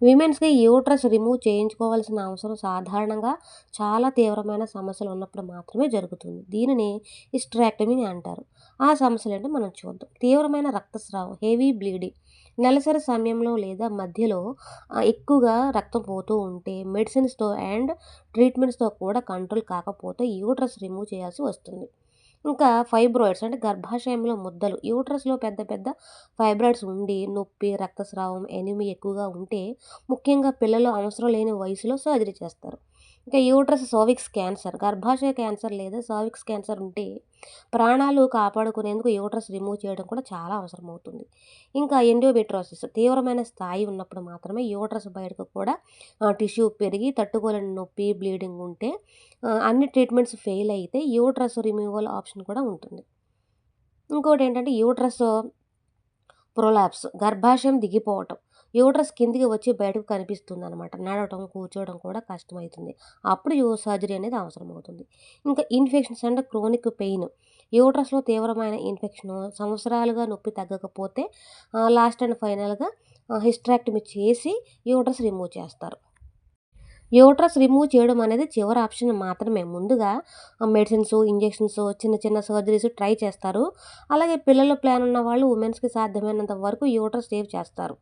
విమెన్స్‌కి uterus remove చేయించుకోవాల్సిన అవసరం సాధారణంగా చాలా తీవ్రమైన సమస్యలు ఉన్నప్పుడు మాత్రమే జరుగుతుంది. దీనిని హిస్టరెక్టమీ అంటారు. ఆ సమస్యలేంటో మనం చూద్దాం. తీవ్రమైన రక్తస్రావం, హెవీ బ్లీడింగ్, నెలసరి సమయంలో లేదా మధ్యలో ఎక్కువగా రక్తం పోతూ ఉంటే మెడిసిన్స్‌తో అండ్ ట్రీట్మెంట్స్‌తో కూడా కంట్రోల్ కాకపోతే యూట్రస్ రిమూవ్ చేయాల్సి వస్తుంది. ఇంకా ఫైబ్రాయిడ్స్ అంటే గర్భాశయంలో ముద్దలు, యూట్రస్‌లో పెద్ద పెద్ద ఫైబ్రాయిడ్స్ ఉండి నొప్పి, రక్తస్రావం, ఎనీమియా ఎక్కువగా ఉంటే ముఖ్యంగా పిల్లలు అవసరం లేని వయసులో సర్జరీ చేస్తారు. ఇంకా యూట్రస్ సర్విక్స్ క్యాన్సర్, గర్భాశయ క్యాన్సర్ లేదా సర్విక్స్ క్యాన్సర్ ఉంటే ప్రాణాలు కాపాడుకునేందుకు యూట్రస్ రిమూవ్ చేయడం కూడా చాలా అవసరమవుతుంది. ఇంకా ఎండోమెట్రియోసిస్ తీవ్రమైన స్థాయి ఉన్నప్పుడు మాత్రమే యూట్రస్ బయటకు కూడా టిష్యూ పెరిగి తట్టుకోలేని నొప్పి, బ్లీడింగ్ ఉంటే అన్ని ట్రీట్మెంట్స్ ఫెయిల్ అయితే యూట్రస్ రిమూవల్ ఆప్షన్ కూడా ఉంటుంది. ఇంకోటేంటంటే యూట్రస్ ప్రొలాప్స్ గర్భాశయం దిగిపోవటం. యూట్రస్ కిందికి వచ్చి బయటకు కనిపిస్తుందనమాట. నడవటం, కూర్చోవడం కూడా కష్టమైతుంది. అప్పుడు సర్జరీ అనేది అవసరమవుతుంది. ఇంకా ఇన్ఫెక్షన్స్ అంటే క్రోనిక్ పెయిన్. యూట్రస్‌లో తీవ్రమైన ఇన్ఫెక్షను సంవత్సరాలుగా నొప్పి తగ్గకపోతే లాస్ట్ అండ్ ఫైనల్‌గా హిస్టరెక్టమీ చేసి యూట్రస్ రిమూవ్ చేస్తారు. యూట్రస్ రిమూవ్ చేయడం అనేది చివరి ఆప్షన్ మాత్రమే. ముందుగా మెడిసిన్స్, ఇంజెక్షన్స్, చిన్న చిన్న సర్జరీస్ ట్రై చేస్తారు. అలాగే పిల్లల ప్లాన్ ఉన్న వాళ్ళు వుమెన్స్‌కి సాధ్యమైనంత వరకు యూట్రస్ సేవ్ చేస్తారు.